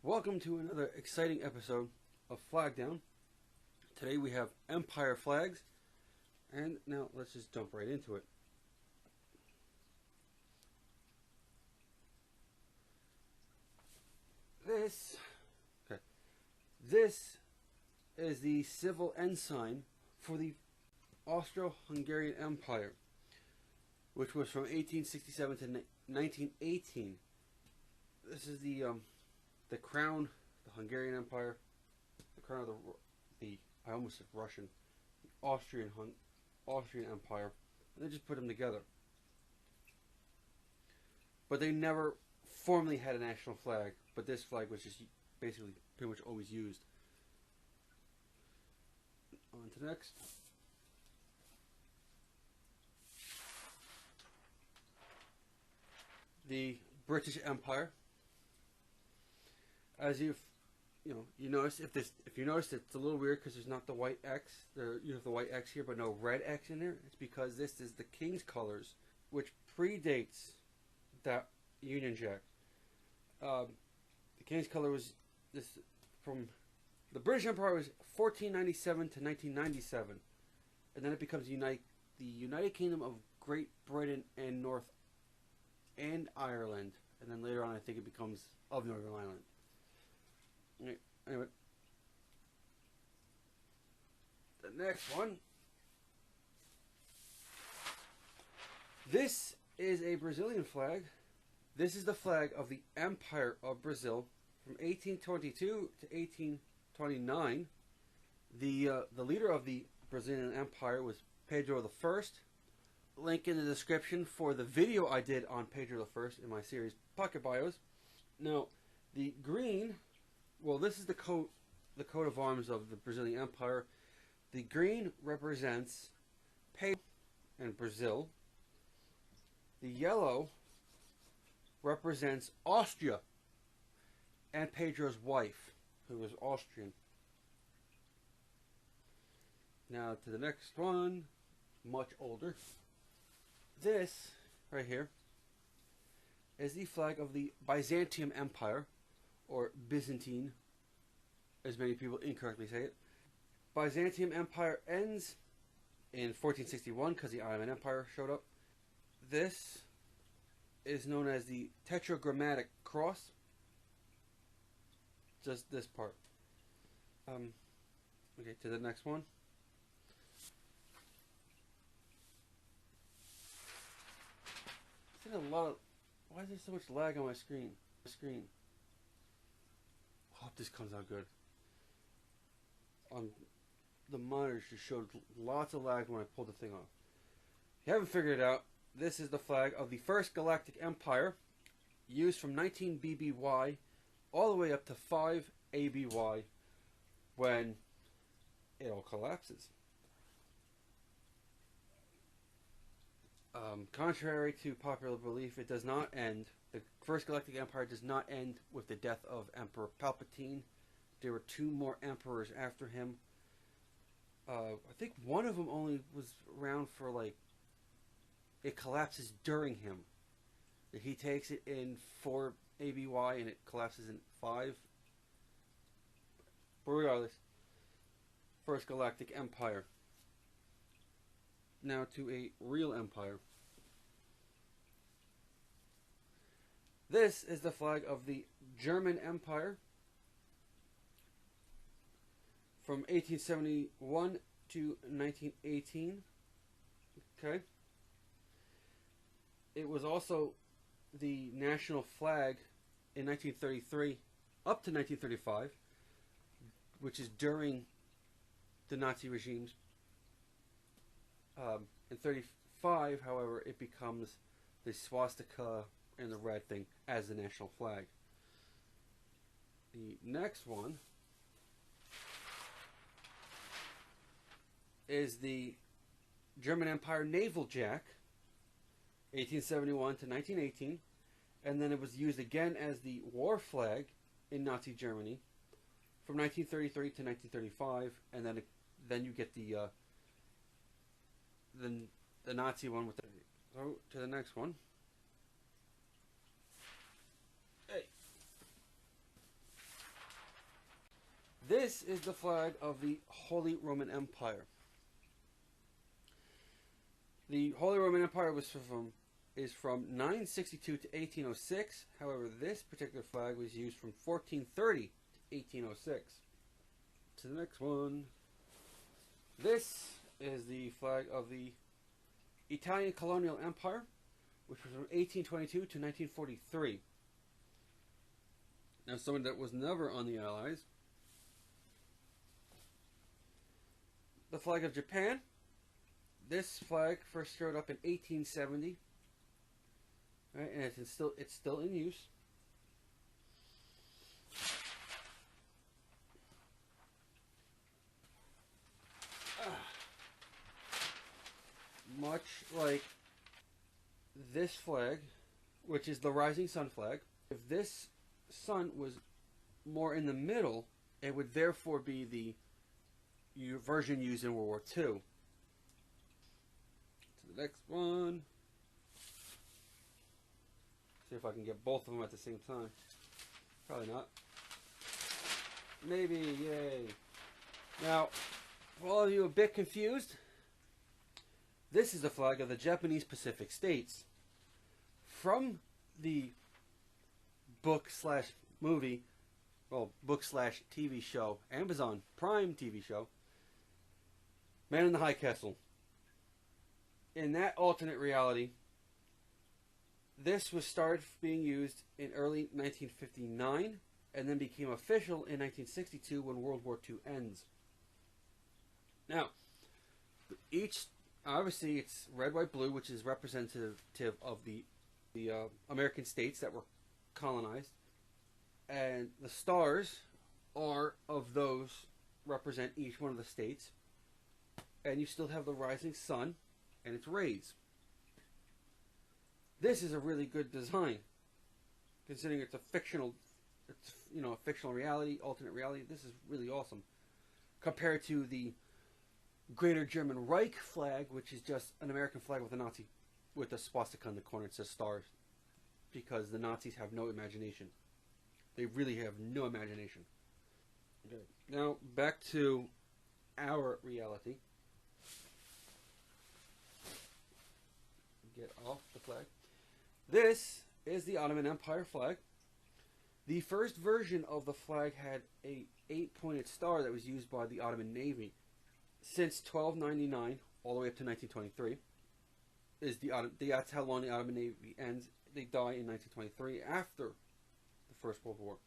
Welcome to another exciting episode of Flag Down. Today we have Empire flags, and now let's just jump right into it. This is the civil ensign for the Austro-Hungarian Empire, which was from 1867 to 1918. This is the crown, the Hungarian Empire, the crown of the I almost said Russian, the Austrian Empire, and they just put them together. But they never formally had a national flag, but this flag was just basically pretty much always used. On to the next. The British Empire. As you notice, if you notice, it's a little weird because there's not the white X. You have the white X here, but no red X in there. It's because this is the King's colors, which predates that Union Jack. The King's color was this from the British Empire was 1497 to 1997, and then it becomes the United Kingdom of Great Britain and Ireland, and then later on I think it becomes of Northern Ireland. Anyway, the next one. This is a Brazilian flag. This is the flag of the Empire of Brazil from 1822 to 1829. The leader of the Brazilian Empire was Pedro I. Link in the description for the video I did on Pedro I in my series Pocket Bios. Now, the green. Well, this is the coat of arms of the Brazilian Empire. The green represents Pedro and Brazil. The yellow represents Austria and Pedro's wife, who was Austrian. Now to the next one, much older. This right here is the flag of the Byzantium Empire, or Byzantine, as many people incorrectly say it. Byzantium Empire ends in 1461 because the Ottoman Empire showed up. This is known as the Tetragrammatic Cross. Just this part. Okay, to the next one. Why is there so much lag on my screen? Hope this comes out good. The monitor just showed lots of lag when I pulled the thing off. If you haven't figured it out, this is the flag of the First Galactic Empire, used from 19 BBY all the way up to 5 ABY when it all collapses. Contrary to popular belief, it does not end. The First Galactic Empire does not end with the death of Emperor Palpatine. There were 2 more emperors after him. I think one of them only was around for it collapses during him. He takes it in 4 ABY and it collapses in 5. But regardless, First Galactic Empire. Now to a real empire. This is the flag of the German Empire from 1871 to 1918. Okay. It was also the national flag in 1933 up to 1935, which is during the Nazi regimes. In 35, however, it becomes the swastika and the red thing as the national flag. The next one is the German Empire Naval Jack, 1871 to 1918, and then it was used again as the war flag in Nazi Germany from 1933 to 1935, and then you get the Nazi one with the. So to the next one. Hey. This is the flag of the Holy Roman Empire. The Holy Roman Empire is from 962 to 1806. However, this particular flag was used from 1430 to 1806. To the next one. This is the flag of the Italian Colonial Empire, which was from 1822 to 1943. Now, someone that was never on the Allies. The flag of Japan. This flag first showed up in 1870, right, and it's still in use. Much like this flag, which is the Rising Sun flag, if this sun was more in the middle, it would therefore be the version used in World War II. To the next one. See if I can get both of them at the same time. Probably not. Maybe, yay. Now, for all of you a bit confused, this is the flag of the Japanese Pacific States. From the book/movie, well, book/TV show, Amazon Prime TV show, Man in the High Castle. In that alternate reality, this was started being used in early 1959 and then became official in 1962 when World War II ends. Now, obviously it's red, white, blue, which is representative of the American states that were colonized, and the stars are of those represent each one of the states, and you still have the rising sun and its rays. This is a really good design, considering it's a fictional reality, alternate reality. This is really awesome compared to the Greater German Reich flag, which is just an American flag with a swastika in the corner. It says stars, because the Nazis have no imagination. They really have no imagination. Okay. Now back to our reality. Get off the flag. This is the Ottoman Empire flag. The first version of the flag had a 8-pointed star that was used by the Ottoman Navy. Since 1299 all the way up to 1923 that's how long the Ottoman Navy ends. They die in 1923 after the First World War.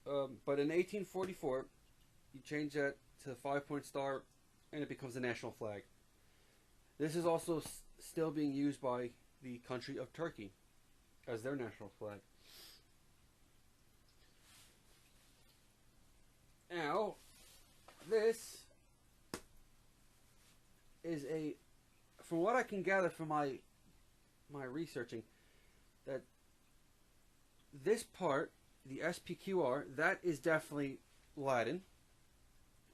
But in 1844, you change that to the 5-point star, and it becomes the national flag. This is also still being used by the country of Turkey as their national flag. Now, this is from what I can gather from my researching, that this part, the SPQR, that is definitely Latin,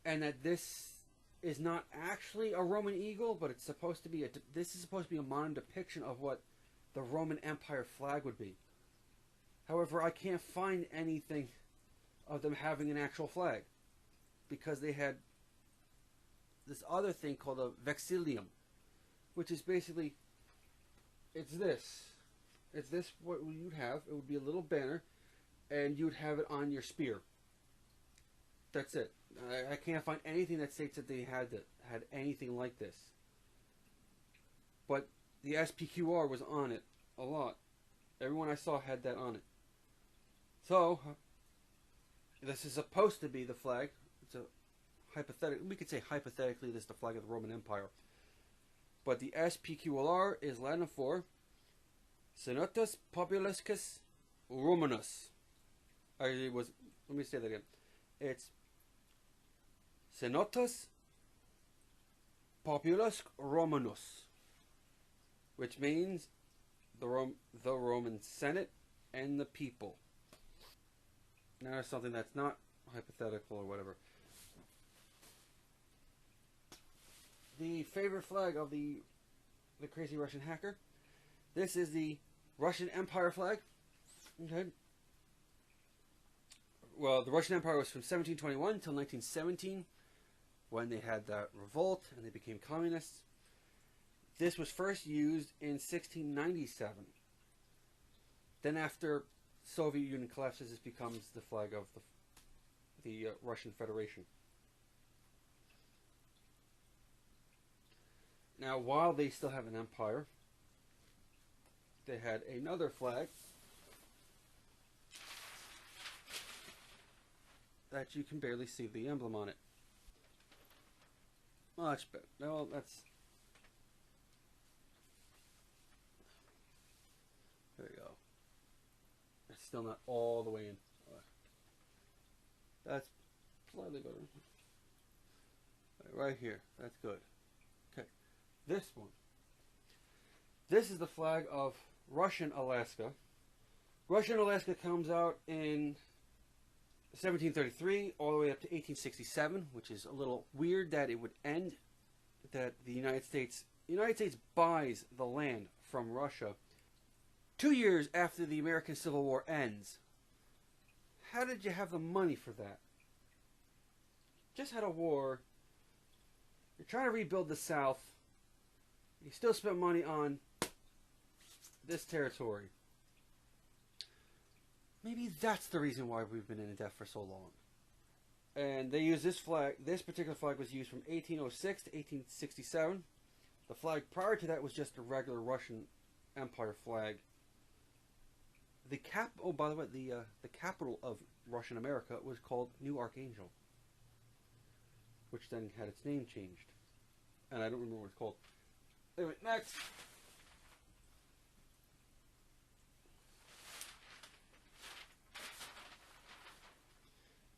and that this is not actually a Roman eagle, but it's supposed to be this is supposed to be a modern depiction of what the Roman Empire flag would be. However, I can't find anything of them having an actual flag, because they had this other thing called a vexillium, which is basically, it's this what you'd have. It would be a little banner, and you'd have it on your spear. That's it. I can't find anything that states that they had anything like this. But the SPQR was on it a lot. Everyone I saw had that on it. So this is supposed to be the flag. It's a we could say hypothetically this is the flag of the Roman Empire. But the SPQR is Latin for Senatus Populusque Romanus. Let me say that again. It's Senatus Populusque Romanus, which means the Roman Senate and the people. Now there's something that's not hypothetical or whatever. The favorite flag of the crazy Russian hacker. This is the Russian Empire flag. Okay. well, the Russian Empire was from 1721 until 1917, when they had that revolt and they became communists. This was first used in 1697. Then after Soviet Union collapses, this becomes the flag of the Russian Federation. Now, while they still have an empire, they had another flag that you can barely see the emblem on it. Much better. No, that's... There you go. It's still not all the way in. That's slightly better. Right here. That's good. Okay. This one. This is the flag of Russian Alaska. Russian Alaska comes out in 1733 all the way up to 1867, which is a little weird that it would end, that the United States buys the land from Russia 2 years after the American Civil War ends. How did you have the money for that? Just had a war. You're trying to rebuild the South. You still spent money on this territory. Maybe that's the reason why we've been in debt for so long. And they use this flag. This particular flag was used from 1806 to 1867. The flag prior to that was just a regular Russian Empire flag. Oh, by the way, the capital of Russian America was called New Archangel, which then had its name changed, and I don't remember what it's called. Anyway, next.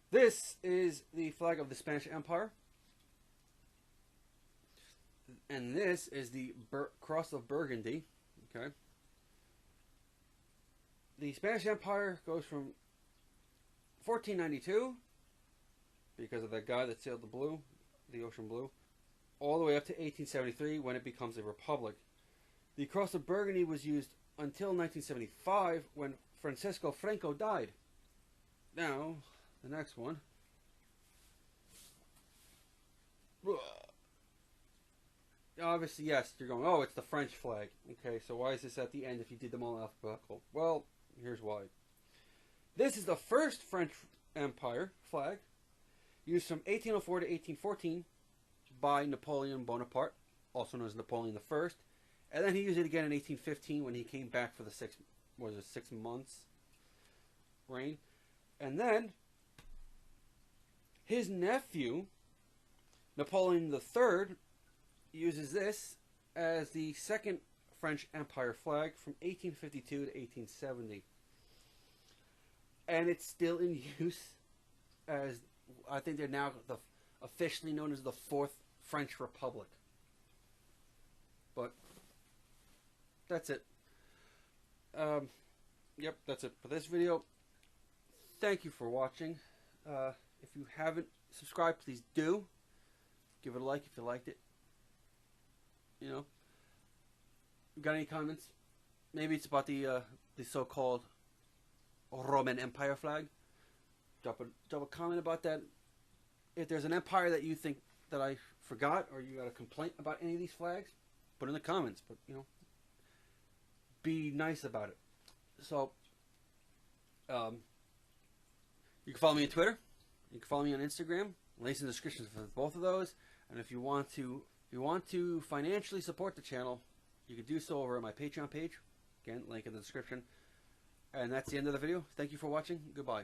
This is the flag of the Spanish Empire. And this is the Cross of Burgundy. Okay. The Spanish Empire goes from 1492, because of that guy that sailed the ocean blue, all the way up to 1873 when it becomes a republic. The Cross of Burgundy was used until 1975 when Francisco Franco died. Now, the next one. Obviously, yes, you're going, oh, it's the French flag. Okay, so why is this at the end if you did them all alphabetical? Well, here's why. This is the first French Empire flag, used from 1804 to 1814 by Napoleon Bonaparte, also known as Napoleon I. And then he used it again in 1815 when he came back for the 6 months reign. And then his nephew, Napoleon III, uses this as the second French Empire flag from 1852 to 1870. And it's still in use as, I think they're now officially known as the Fourth French Republic. But that's it. Yep, that's it for this video. Thank you for watching. If you haven't subscribed, please do. Give it a like if you liked it. You know, got any comments? Maybe it's about the so-called Roman Empire flag. Drop a comment about that. If there's an empire that you think that I forgot, or you got a complaint about any of these flags, put it in the comments. But you know, be nice about it. So, you can follow me on Twitter. You can follow me on Instagram. Links in the description for both of those. And if you want to financially support the channel, you can do so over at my Patreon page. Again, link in the description. And that's the end of the video. Thank you for watching. Goodbye.